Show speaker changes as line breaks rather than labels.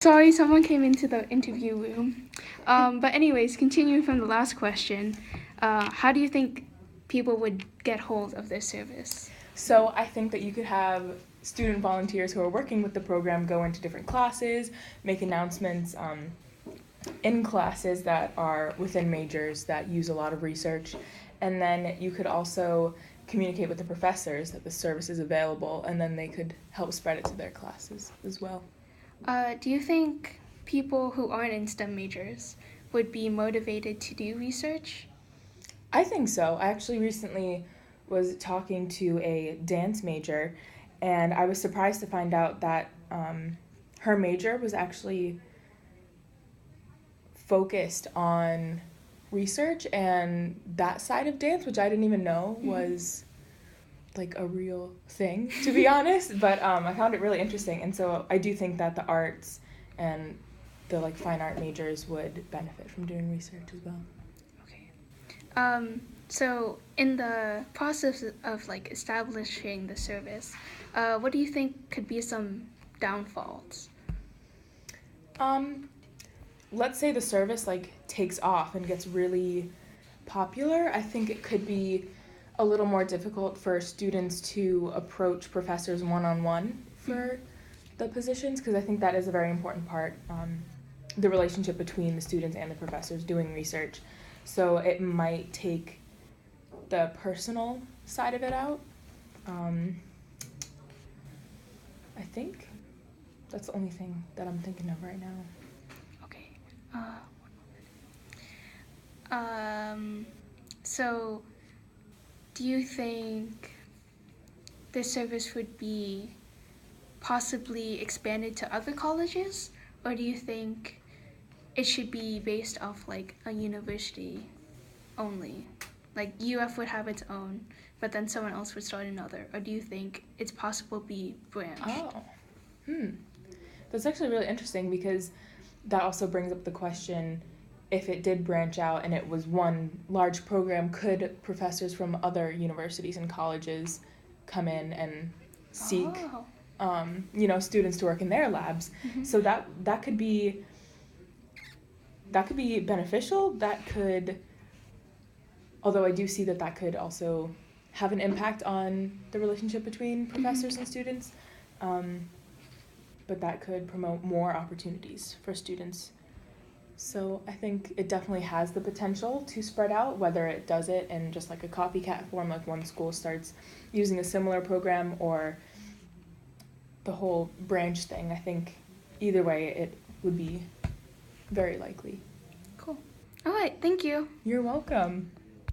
Sorry, someone came into the interview room. But anyways, continuing from the last question, how do you think people would get hold of this service?
So I think that you could have student volunteers who are working with the program go into different classes, make announcements in classes that are within majors that use a lot of research, and then you could also communicate with the professors that the service is available, and then they could help spread it to their classes as well.
Do you think people who aren't in STEM majors would be motivated to do research?
I think so. I actually recently was talking to a dance major, and I was surprised to find out that her major was actually focused on research and that side of dance, which I didn't even know was like a real thing, to be honest. But I found it really interesting, and so I do think that the arts and the like fine art majors would benefit from doing research as well.
Okay. So in the process of like establishing the service, what do you think could be some downfalls?
Let's say the service like takes off and gets really popular. I think it could be a little more difficult for students to approach professors one-on-one for the positions, because I think that is a very important part, the relationship between the students and the professors doing research. So it might take the personal side of it out. I think that's the only thing that I'm thinking of right now.
Okay. So do you think this service would be possibly expanded to other colleges, or do you think it should be based off like a university only? Like UF would have its own, but then someone else would start another, or do you think it's possible to be branched?
Oh, that's actually really interesting, because that also brings up the question, if it did branch out and it was one large program, could professors from other universities and colleges come in and seek students to work in their labs? So that could be beneficial. That could, although I do see that could also have an impact on the relationship between professors and students, but that could promote more opportunities for students. So I think it definitely has the potential to spread out, whether it does it in just like a copycat form, like one school starts using a similar program, or the whole branch thing. I think either way it would be very likely.
Cool. All right, thank you.
You're welcome.